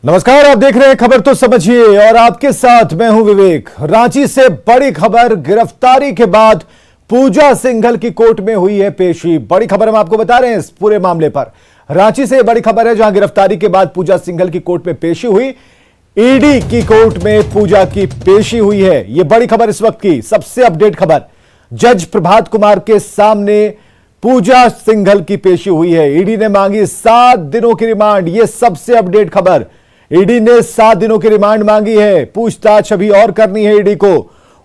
नमस्कार, आप देख रहे हैं खबर तो समझिए और आपके साथ मैं हूं विवेक। रांची से बड़ी खबर, गिरफ्तारी के बाद पूजा सिंघल की कोर्ट में हुई है पेशी। बड़ी खबर हम आपको बता रहे हैं इस पूरे मामले पर। रांची से बड़ी खबर है जहां गिरफ्तारी के बाद पूजा सिंघल की कोर्ट में पेशी हुई। ईडी की कोर्ट में पूजा की पेशी हुई है। यह बड़ी खबर इस वक्त की सबसे अपडेट खबर। जज प्रभात कुमार के सामने पूजा सिंघल की पेशी हुई है। ईडी ने मांगी 7 दिनों की रिमांड। यह सबसे अपडेट खबर। ईडी ने 7 दिनों की रिमांड मांगी है। पूछताछ अभी और करनी है ईडी को।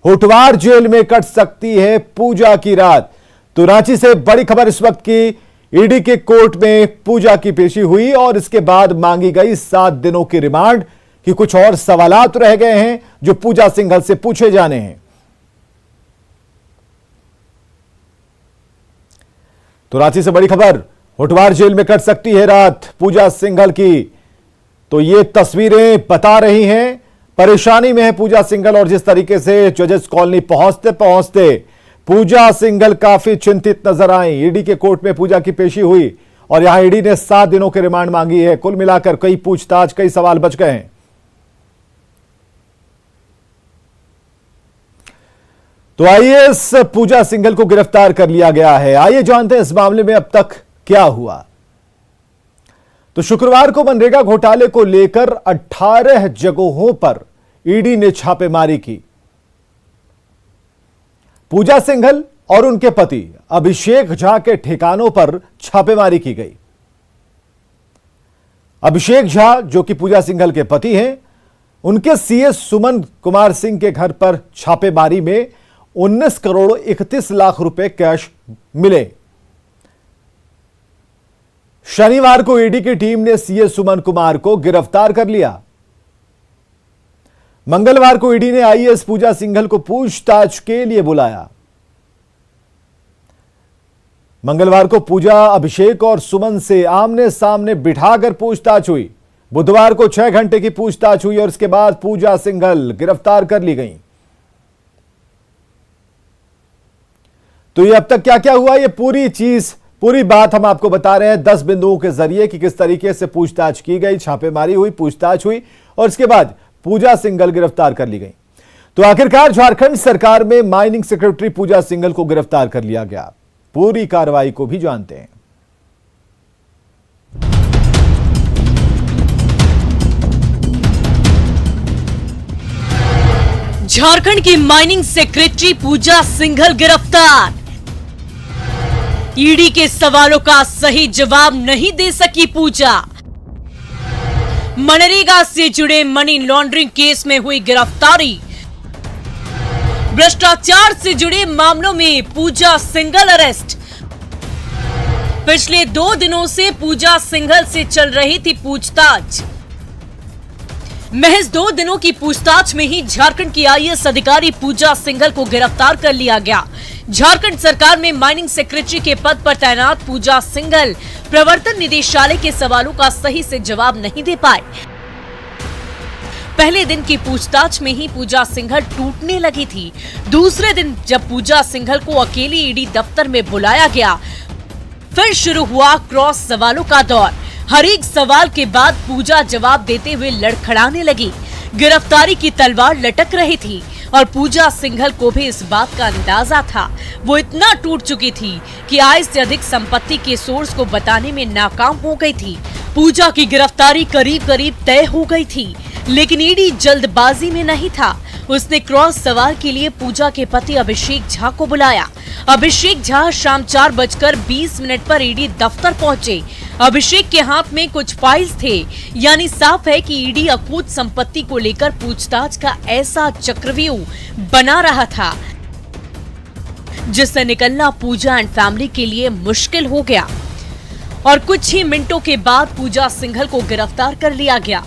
होटवार जेल में कट सकती है पूजा की रात। तो रांची से बड़ी खबर इस वक्त की। ईडी के कोर्ट में पूजा की पेशी हुई और इसके बाद मांगी गई 7 दिनों की रिमांड कि कुछ और सवालात रह गए हैं जो पूजा सिंघल से पूछे जाने हैं। तो रांची से बड़ी खबर, होटवार जेल में कट सकती है रात पूजा सिंघल की। तो ये तस्वीरें बता रही हैं परेशानी में है पूजा सिंघल और जिस तरीके से जजेस कॉलोनी पहुंचते पहुंचते पूजा सिंघल काफी चिंतित नजर आई। ईडी के कोर्ट में पूजा की पेशी हुई और यहां ईडी ने 7 दिनों की रिमांड मांगी है। कुल मिलाकर कई पूछताछ, कई सवाल बच गए हैं। तो आइए इस पूजा सिंघल को गिरफ्तार कर लिया गया है। आइए जानते हैं इस मामले में अब तक क्या हुआ। तो शुक्रवार को मनरेगा घोटाले को लेकर 18 जगहों पर ईडी ने छापेमारी की। पूजा सिंघल और उनके पति अभिषेक झा के ठिकानों पर छापेमारी की गई। अभिषेक झा जो कि पूजा सिंघल के पति हैं, उनके सीए सुमन कुमार सिंह के घर पर छापेमारी में 19 करोड़ 31 लाख रुपए कैश मिले। शनिवार को ईडी की टीम ने सीए सुमन कुमार को गिरफ्तार कर लिया। मंगलवार को ईडी ने आईएएस पूजा सिंघल को पूछताछ के लिए बुलाया। मंगलवार को पूजा, अभिषेक और सुमन से आमने सामने बिठाकर पूछताछ हुई। बुधवार को 6 घंटे की पूछताछ हुई और इसके बाद पूजा सिंघल गिरफ्तार कर ली गई। तो ये अब तक क्या क्या हुआ, ये पूरी बात हम आपको बता रहे हैं 10 बिंदुओं के जरिए कि किस तरीके से पूछताछ की गई, छापेमारी हुई, पूछताछ हुई और इसके बाद पूजा सिंघल गिरफ्तार कर ली गई। तो आखिरकार झारखंड सरकार में माइनिंग सेक्रेटरी पूजा सिंघल को गिरफ्तार कर लिया गया। पूरी कार्रवाई को भी जानते हैं। झारखंड की माइनिंग सेक्रेटरी पूजा सिंघल गिरफ्तार। ईडी के सवालों का सही जवाब नहीं दे सकी पूजा। मनरेगा से जुड़े मनी लॉन्ड्रिंग केस में हुई गिरफ्तारी। भ्रष्टाचार से जुड़े मामलों में पूजा सिंघल अरेस्ट। पिछले 2 दिनों से पूजा सिंघल से चल रही थी पूछताछ। महज 2 दिनों की पूछताछ में ही झारखंड की आईएएस अधिकारी पूजा सिंघल को गिरफ्तार कर लिया गया। झारखंड सरकार में माइनिंग सेक्रेटरी के पद पर तैनात पूजा सिंघल प्रवर्तन निदेशालय के सवालों का सही से जवाब नहीं दे पाए। पहले दिन की पूछताछ में ही पूजा सिंघल टूटने लगी थी। दूसरे दिन जब पूजा सिंघल को अकेली ईडी दफ्तर में बुलाया गया, फिर शुरू हुआ क्रॉस सवालों का दौर। हर एक सवाल के बाद पूजा जवाब देते हुए लड़खड़ाने लगी। गिरफ्तारी की तलवार लटक रही थी और पूजा सिंघल को भी इस बात का अंदाजा था। वो इतना टूट चुकी थी कि आय से अधिक संपत्ति के सोर्स को बताने में नाकाम हो गई थी। पूजा की गिरफ्तारी करीब करीब तय हो गई थी, लेकिन ईडी जल्दबाजी में नहीं था। उसने क्रॉस सवाल के लिए पूजा के पति अभिषेक झा को बुलाया। अभिषेक झा शाम 4:20 पर ईडी दफ्तर पहुंचे। अभिषेक के हाथ में कुछ फाइल्स थे, यानी साफ है कि ईडी अकूत संपत्ति को लेकर पूछताछ का ऐसा चक्रव्यूह बना रहा था जिससे निकलना पूजा एंड फैमिली के लिए मुश्किल हो गया। और कुछ ही मिनटों के बाद पूजा सिंघल को गिरफ्तार कर लिया गया।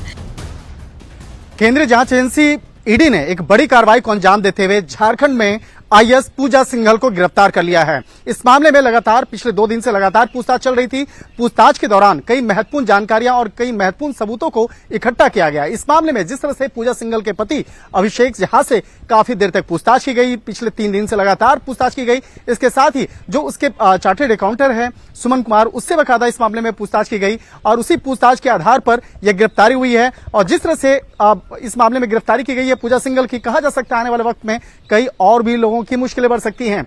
केंद्रीय जांच एजेंसी ईडी ने एक बड़ी कार्रवाई को अंजाम देते हुए झारखंड में आईएएस पूजा सिंघल को गिरफ्तार कर लिया है। इस मामले में लगातार पिछले 2 दिन से लगातार पूछताछ चल रही थी। पूछताछ के दौरान कई महत्वपूर्ण जानकारियां और कई महत्वपूर्ण सबूतों को इकट्ठा किया गया। इस मामले में जिस तरह से पूजा सिंघल के पति अभिषेक झा से काफी देर तक पूछताछ की गई, पिछले 3 दिन से लगातार पूछताछ की गई। इसके साथ ही जो उसके चार्टर्ड अकाउंटेंट है सुमन कुमार, उससे बकायदा इस मामले में पूछताछ की गई और उसी पूछताछ के आधार पर यह गिरफ्तारी हुई है। और जिस तरह से इस मामले में गिरफ्तारी की गई है पूजा सिंघल की, कहा जा सकता है आने वाले वक्त में कई और भी लोगों की मुश्किलें बढ़ सकती हैं।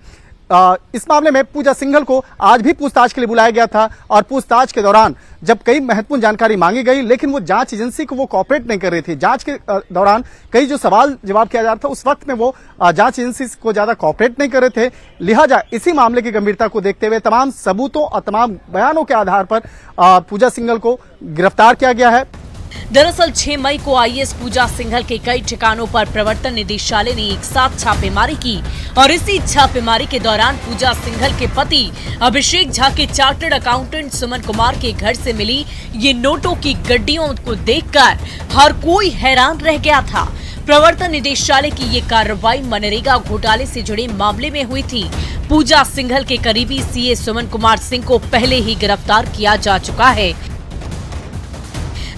इस मामले में पूजा सिंघल को आज भी पूछताछ के लिए बुलाया गया था और पूछताछ के दौरान जब कई महत्वपूर्ण जानकारी मांगी गई, लेकिन वो जांच एजेंसी को वो कोऑपरेट नहीं कर रही थी। जांच के दौरान कई जो सवाल जवाब किया जा रहा था उस वक्त में वो जांच एजेंसी को ज्यादा कोऑपरेट नहीं कर रहे थे। लिहाजा इसी मामले की गंभीरता को देखते हुए तमाम सबूतों और तमाम बयानों के आधार पर पूजा सिंघल को गिरफ्तार किया गया है। दरअसल 6 मई को आईएएस पूजा सिंघल के कई ठिकानों पर प्रवर्तन निदेशालय ने एक साथ छापेमारी की और इसी छापेमारी के दौरान पूजा सिंघल के पति अभिषेक झा के चार्टर्ड अकाउंटेंट सुमन कुमार के घर से मिली ये नोटों की गड्डियों को देखकर हर कोई हैरान रह गया था। प्रवर्तन निदेशालय की ये कार्रवाई मनरेगा घोटाले से जुड़े मामले में हुई थी। पूजा सिंघल के करीबी सीए सुमन कुमार सिंह को पहले ही गिरफ्तार किया जा चुका है।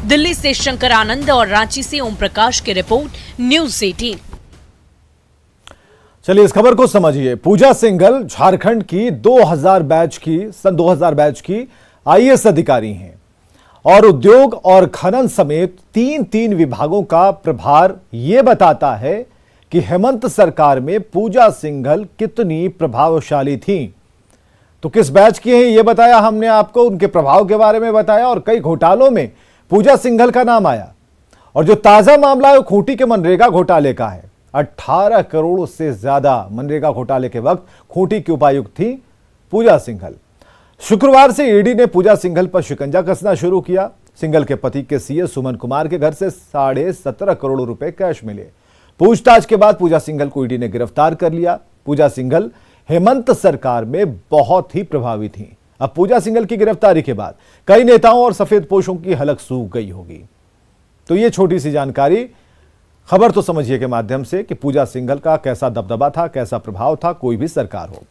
दिल्ली से शंकर आनंद और रांची से ओम प्रकाश की रिपोर्ट, न्यूज़ 18। चलिए इस खबर को समझिए। पूजा सिंघल झारखंड की 2000 बैच की सन 2000 बैच की आईएएस अधिकारी हैं और उद्योग और खनन समेत 3 विभागों का प्रभार यह बताता है कि हेमंत सरकार में पूजा सिंघल कितनी प्रभावशाली थी। तो किस बैच की हैं यह बताया हमने आपको, उनके प्रभाव के बारे में बताया और कई घोटालों में पूजा सिंघल का नाम आया। और जो ताजा मामला है खूंटी के मनरेगा घोटाले का है। 18 करोड़ से ज्यादा मनरेगा घोटाले के वक्त खूंटी की उपायुक्त थी पूजा सिंघल। शुक्रवार से ईडी ने पूजा सिंघल पर शिकंजा कसना शुरू किया। सिंघल के पति के सीए सुमन कुमार के घर से 17.5 करोड़ रुपए कैश मिले। पूछताछ के बाद पूजा सिंघल को ईडी ने गिरफ्तार कर लिया। पूजा सिंघल हेमंत सरकार में बहुत ही प्रभावी थी। अब पूजा सिंघल की गिरफ्तारी के बाद कई नेताओं और सफेदपोशों की हलक सूख गई होगी। तो ये छोटी सी जानकारी, खबर तो समझिए के माध्यम से कि पूजा सिंघल का कैसा दबदबा था, कैसा प्रभाव था, कोई भी सरकार हो।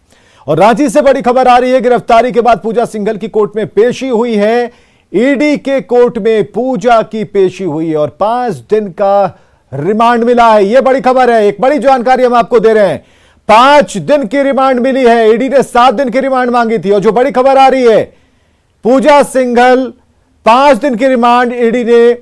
और रांची से बड़ी खबर आ रही है। गिरफ्तारी के बाद पूजा सिंघल की कोर्ट में पेशी हुई है। ईडी के कोर्ट में पूजा की पेशी हुई और 5 दिन का रिमांड मिला है। यह बड़ी खबर है, एक बड़ी जानकारी हम आपको दे रहे हैं। 5 दिन की रिमांड मिली है। ईडी ने 7 दिन की रिमांड मांगी थी और जो बड़ी खबर आ रही है, पूजा सिंघल 5 दिन की रिमांड, ईडी ने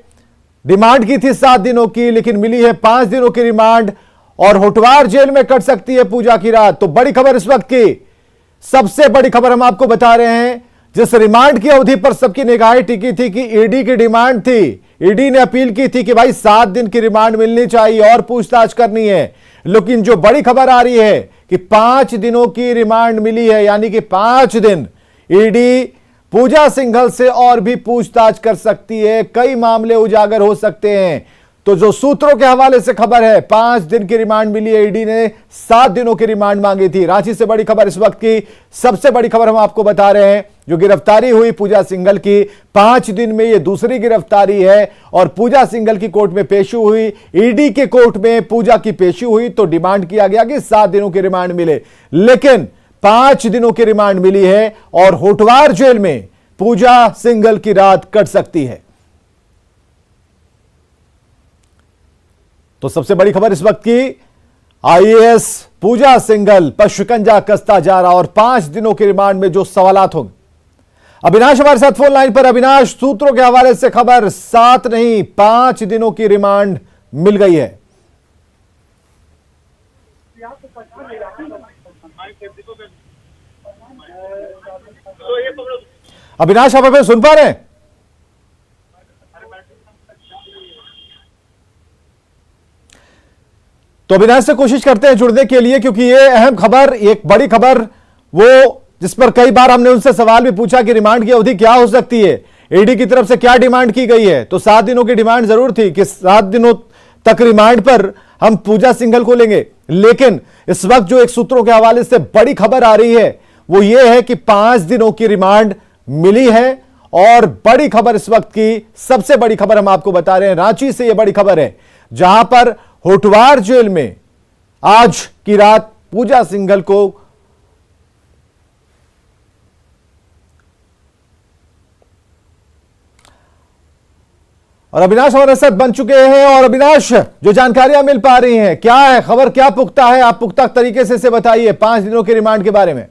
डिमांड की थी 7 दिनों की, लेकिन मिली है 5 दिनों की रिमांड और होटवार जेल में कट सकती है पूजा की रात। तो बड़ी खबर इस वक्त की, सबसे बड़ी खबर हम आपको बता रहे हैं। जिस रिमांड की अवधि पर सबकी निगाहें टिकी थी कि ईडी की डिमांड थी, ईडी ने अपील की थी कि भाई 7 दिन की रिमांड मिलनी चाहिए और पूछताछ करनी है। लेकिन जो बड़ी खबर आ रही है कि 5 दिनों की रिमांड मिली है, यानी कि 5 दिन ईडी पूजा सिंघल से और भी पूछताछ कर सकती है, कई मामले उजागर हो सकते हैं। तो जो सूत्रों के हवाले से खबर है, 5 दिन की रिमांड मिली है, ईडी ने 7 दिनों की रिमांड मांगी थी। रांची से बड़ी खबर इस वक्त की, सबसे बड़ी खबर हम आपको बता रहे हैं। जो गिरफ्तारी हुई पूजा सिंघल की, 5 दिन में यह दूसरी गिरफ्तारी है और पूजा सिंघल की कोर्ट में पेशी हुई, ईडी के कोर्ट में पूजा की पेशी हुई। तो डिमांड किया गया कि 7 दिनों की रिमांड मिले, लेकिन 5 दिनों की रिमांड मिली है और होटवार जेल में पूजा सिंघल की रात कट सकती है। तो सबसे बड़ी खबर इस वक्त की, आईएएस पूजा सिंघल पर शिकंजा कसता जा रहा और 5 दिनों की रिमांड में जो सवालात होंगे। अविनाश हमारे साथ फोन लाइन पर। अविनाश, सूत्रों के हवाले से खबर 7 नहीं 5 दिनों की रिमांड मिल गई है। अविनाश, आप हमें सुन पा रहे हैं? तो अविनाश से कोशिश करते हैं जुड़ने के लिए, क्योंकि ये अहम खबर, एक बड़ी खबर, वो जिस पर कई बार हमने उनसे सवाल भी पूछा कि रिमांड की अवधि क्या हो सकती है, ईडी की तरफ से क्या डिमांड की गई है। तो 7 दिनों की डिमांड जरूर थी कि 7 दिनों तक रिमांड पर हम पूजा सिंघल को लेंगे। लेकिन इस वक्त जो एक सूत्रों के हवाले से बड़ी खबर आ रही है वो ये है कि 5 दिनों की रिमांड मिली है। और बड़ी खबर इस वक्त की, सबसे बड़ी खबर हम आपको बता रहे हैं, रांची से यह बड़ी खबर है, जहां पर होटवार जेल में आज की रात पूजा सिंघल को और अविनाश हमारे साथ बन चुके हैं। और अविनाश, जो जानकारियां मिल पा रही हैं, क्या है खबर, क्या पुख्ता है? आप पुख्ता तरीके से बताइए 5 दिनों के रिमांड के बारे में।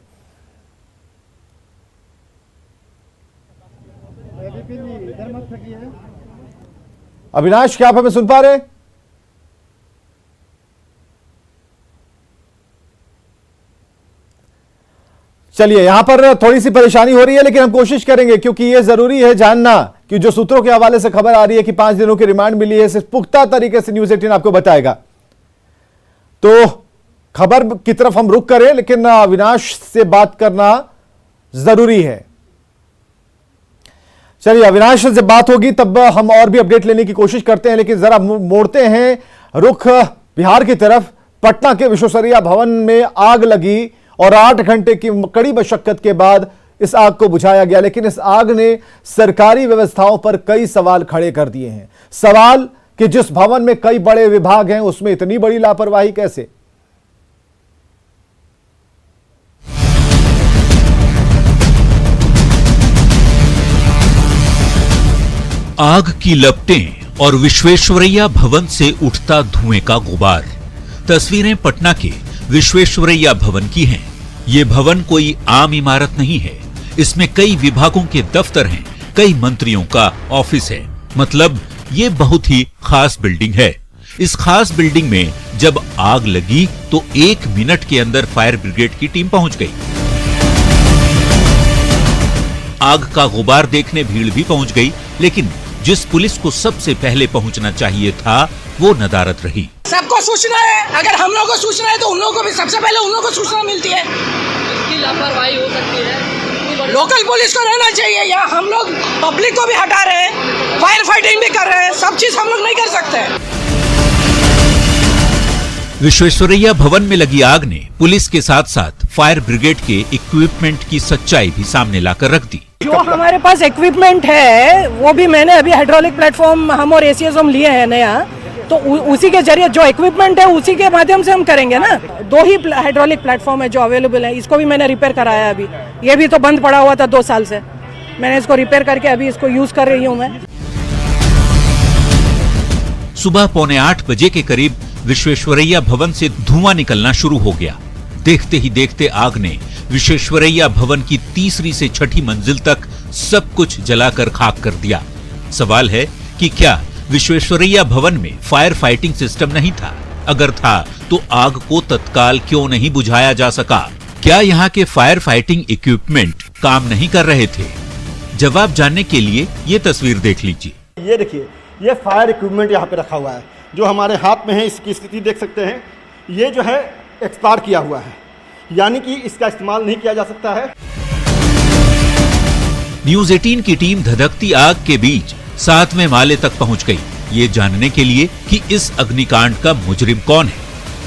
अविनाश, क्या आप हमें सुन पा रहे हैं? चलिए, यहां पर थोड़ी सी परेशानी हो रही है, लेकिन हम कोशिश करेंगे, क्योंकि यह जरूरी है जानना कि जो सूत्रों के हवाले से खबर आ रही है कि 5 दिनों की रिमांड मिली है, सिर्फ पुख्ता तरीके से न्यूज़ 18 आपको बताएगा। तो खबर की तरफ हम रुक करें, लेकिन अविनाश से बात करना जरूरी है। चलिए, अविनाश से जब बात होगी तब हम और भी अपडेट लेने की कोशिश करते हैं, लेकिन जरा मोड़ते हैं रुख बिहार की तरफ। पटना के विश्वेश्वरैया भवन में आग लगी और 8 घंटे की कड़ी मशक्कत के बाद इस आग को बुझाया गया, लेकिन इस आग ने सरकारी व्यवस्थाओं पर कई सवाल खड़े कर दिए हैं। सवाल कि जिस भवन में कई बड़े विभाग हैं, उसमें इतनी बड़ी लापरवाही कैसे? आग की लपटें और विश्वेश्वरैया भवन से उठता धुएं का गुबार। तस्वीरें पटना के विश्वेश्वरैया भवन की हैं। ये भवन कोई आम इमारत नहीं है। इसमें कई विभागों के दफ्तर हैं, कई मंत्रियों का ऑफिस है। मतलब ये बहुत ही खास बिल्डिंग है। इस खास बिल्डिंग में जब आग लगी तो 1 मिनट के अंदर फायर ब्रिगेड की टीम पहुंच गई। आग का गुबार देखने भीड़ भी पहुंच गई, लेकिन जिस पुलिस को सबसे पहले पहुंचना चाहिए था वो नदारत रही। सबको सूचना है, अगर हम लोगों को सूचना है तो उन लोगों को भी सबसे पहले उन लोगों को सूचना मिलती है। इसकी लापरवाही हो सकती है। लोकल पुलिस को रहना चाहिए। यहाँ हम लोग पब्लिक को भी हटा रहे हैं, फायर फाइटिंग भी कर रहे हैं, सब चीज हम लोग नहीं कर सकते। विश्वेश्वरैया भवन में लगी आग ने पुलिस के साथ साथ फायर ब्रिगेड के इक्विपमेंट की सच्चाई भी सामने लाकर रख दी। जो हमारे पास इक्विपमेंट है वो भी मैंने अभी हाइड्रोलिक प्लेटफॉर्म हम और एसीएस हम लिए हैं नया, तो उसी के जरिए जो इक्विपमेंट है उसी के माध्यम से हम करेंगे ना। 2 ही हाइड्रोलिक प्लेटफॉर्म है जो अवेलेबल है। इसको भी मैंने रिपेयर कराया अभी। ये भी तो बंद पड़ा हुआ था 2 साल से। मैंने इसको रिपेयर करके अभी इसको यूज कर रही हूँ मैं। सुबह 7:45 बजे के करीब विश्वेश्वरैया भवन से धुआं निकलना शुरू हो गया। देखते ही देखते आग ने विश्वेश्वरैया भवन की 3री से 6ठी मंजिल तक सब कुछ जलाकर खाक कर दिया। सवाल है कि क्या विश्वेश्वरैया भवन में फायर फाइटिंग सिस्टम नहीं था? अगर था तो आग को तत्काल क्यों नहीं बुझाया जा सका? क्या यहाँ के फायर फाइटिंग इक्विपमेंट काम नहीं कर रहे थे? जवाब जानने के लिए ये तस्वीर देख लीजिए। ये देखिए, ये फायर इक्विपमेंट यहाँ पे रखा हुआ है जो हमारे हाथ में है। इसकी स्थिति देख सकते हैं। ये जो है एक्सपायर किया हुआ है, यानी कि इसका इस्तेमाल नहीं किया जा सकता है। न्यूज़ 18 की टीम धधकती आग के बीच 7वें माले तक पहुंच गई, ये जानने के लिए कि इस अग्निकांड का मुजरिम कौन है।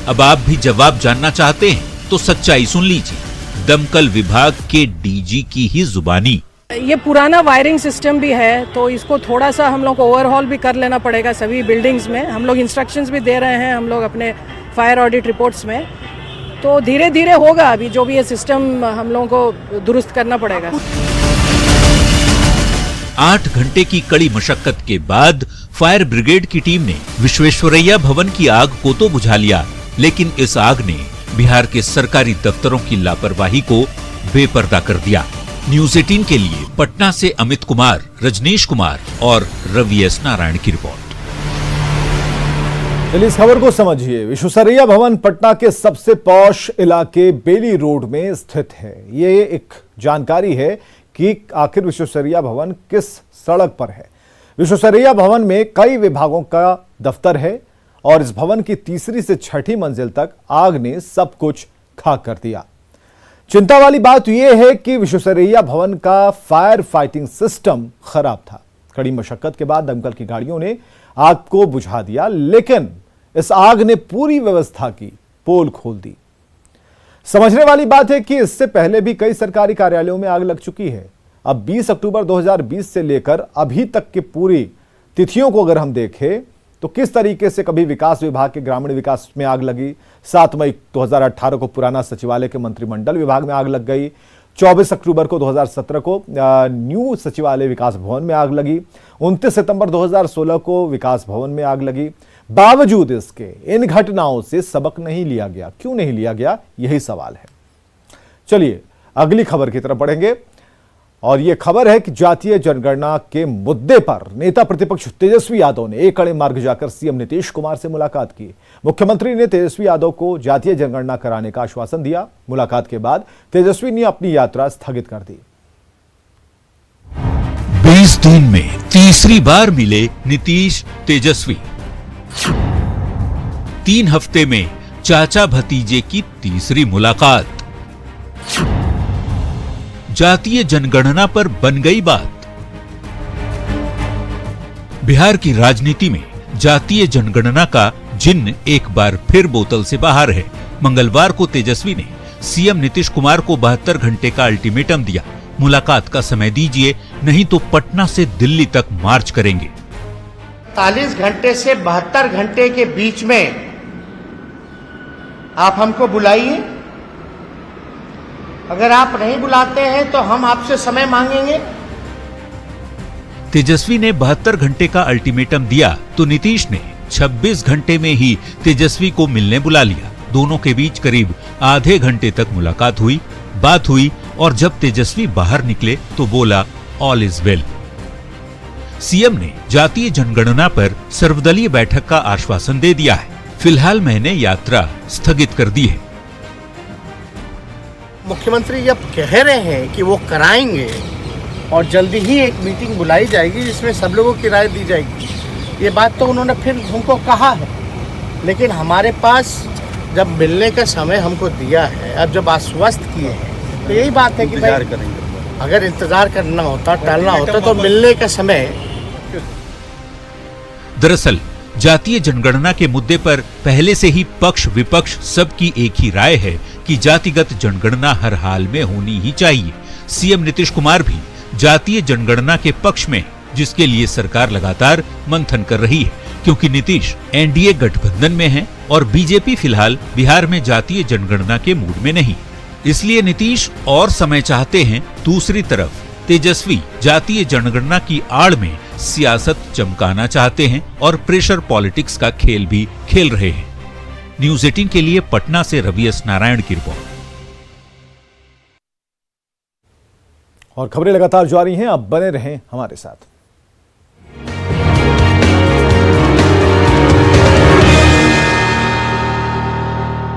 अब आप भी जवाब जानना चाहते हैं तो सच्चाई सुन लीजिए दमकल विभाग के डीजी की ही जुबानी। ये पुराना वायरिंग सिस्टम भी है, तो इसको थोड़ा सा हम लोग को ओवरहॉल भी कर लेना पड़ेगा सभी बिल्डिंग्स में। हम लोग इंस्ट्रक्शंस भी दे रहे हैं हम लोग अपने फायर ऑडिट रिपोर्ट्स में। तो धीरे धीरे होगा। अभी जो भी ये सिस्टम हम लोगों को दुरुस्त करना पड़ेगा। 8 घंटे की कड़ी मशक्कत के बाद फायर ब्रिगेड की टीम ने विश्वेश्वरैया भवन की आग को तो बुझा लिया, लेकिन इस आग ने बिहार के सरकारी दफ्तरों की लापरवाही को बेपर्दा कर दिया। न्यूज़ 18 के लिए पटना से अमित कुमार, रजनीश कुमार और रवि एस नारायण की रिपोर्ट। चलिए, इस खबर को समझिए। विश्वेश्वरैया भवन पटना के सबसे पॉश इलाके बेली रोड में स्थित है। ये एक जानकारी है कि आखिर विश्वेश्वरैया भवन किस सड़क पर है। विश्वेश्वरैया भवन में कई विभागों का दफ्तर है और इस भवन की 3री से 6ठी मंजिल तक आग ने सब कुछ खाक कर दिया। चिंता वाली बात यह है कि विश्वेश्वरैया भवन का फायर फाइटिंग सिस्टम खराब था। कड़ी मशक्कत के बाद दमकल की गाड़ियों ने आग को बुझा दिया, लेकिन इस आग ने पूरी व्यवस्था की पोल खोल दी। समझने वाली बात है कि इससे पहले भी कई सरकारी कार्यालयों में आग लग चुकी है। अब 20 अक्टूबर 2020 से लेकर अभी तक की पूरी तिथियों को अगर हम देखें तो किस तरीके से कभी विकास विभाग के ग्रामीण विकास में आग लगी, 7 मई 2018 को पुराना सचिवालय के मंत्रिमंडल विभाग में आग लग गई, 24 अक्टूबर को 2017 को न्यू सचिवालय विकास भवन में आग लगी। 29 सितंबर 2016 को विकास भवन में आग लगी। बावजूद इसके इन घटनाओं से सबक नहीं लिया गया। क्यों नहीं लिया गया, यही सवाल है। चलिए अगली खबर की तरफ बढ़ेंगे और यह खबर है कि जातीय जनगणना के मुद्दे पर नेता प्रतिपक्ष तेजस्वी यादव ने एक कड़े मार्ग जाकर सीएम नीतीश कुमार से मुलाकात की। मुख्यमंत्री ने तेजस्वी यादव को जातीय जनगणना कराने का आश्वासन दिया। मुलाकात के बाद तेजस्वी ने अपनी यात्रा स्थगित कर दी। 20 दिन में तीसरी बार मिले नीतीश तेजस्वी। 3 हफ्ते में चाचा भतीजे की तीसरी मुलाकात। जातीय जनगणना पर बन गई बात। बिहार की राजनीति में जातीय जनगणना का जिन्न एक बार फिर बोतल से बाहर है। मंगलवार को तेजस्वी ने सीएम नीतीश कुमार को 72 घंटे का अल्टीमेटम दिया। मुलाकात का समय दीजिए, नहीं तो पटना से दिल्ली तक मार्च करेंगे। 40 घंटे से 72 घंटे के बीच में आप हमको बुलाइए। अगर आप नहीं बुलाते हैं तो हम आपसे समय मांगेंगे। तेजस्वी ने 72 घंटे का अल्टीमेटम दिया तो नीतीश ने 26 घंटे में ही तेजस्वी को मिलने बुला लिया। दोनों के बीच करीब आधे घंटे तक मुलाकात हुई, बात हुई और जब तेजस्वी बाहर निकले तो बोला ऑल इज वेल। सीएम ने जातीय जनगणना पर सर्वदलीय बैठक का आश्वासन दे दिया है। फिलहाल मैंने यात्रा स्थगित कर दी है। मुख्यमंत्री जब कह रहे हैं कि वो कराएंगे और जल्दी ही एक मीटिंग बुलाई जाएगी जिसमें सब लोगों की राय दी जाएगी, ये बात तो उन्होंने फिर हमको कहा है। लेकिन हमारे पास जब मिलने का समय हमको दिया है, अब जब आश्वस्त किए हैं, तो यही बात है कि भाई अगर इंतजार करना होता, टालना होता तो मिलने का समय। दरअसल जातीय जनगणना के मुद्दे पर पहले से ही पक्ष विपक्ष सबकी एक ही राय है कि जातिगत जनगणना हर हाल में होनी ही चाहिए। सीएम नीतीश कुमार भी जातीय जनगणना के पक्ष में, जिसके लिए सरकार लगातार मंथन कर रही है, क्योंकि नीतीश एनडीए गठबंधन में है और बीजेपी फिलहाल बिहार में जातीय जनगणना के मूड में नहीं। इसलिए नीतीश और समय चाहते हैं। दूसरी तरफ तेजस्वी जातीय जनगणना की आड़ में सियासत चमकाना चाहते हैं और प्रेशर पॉलिटिक्स का खेल भी खेल रहे हैं। न्यूज़ 18 के लिए पटना से रवि एस नारायण की रिपोर्ट। और खबरें लगातार जारी हैं, आप बने रहें हमारे साथ।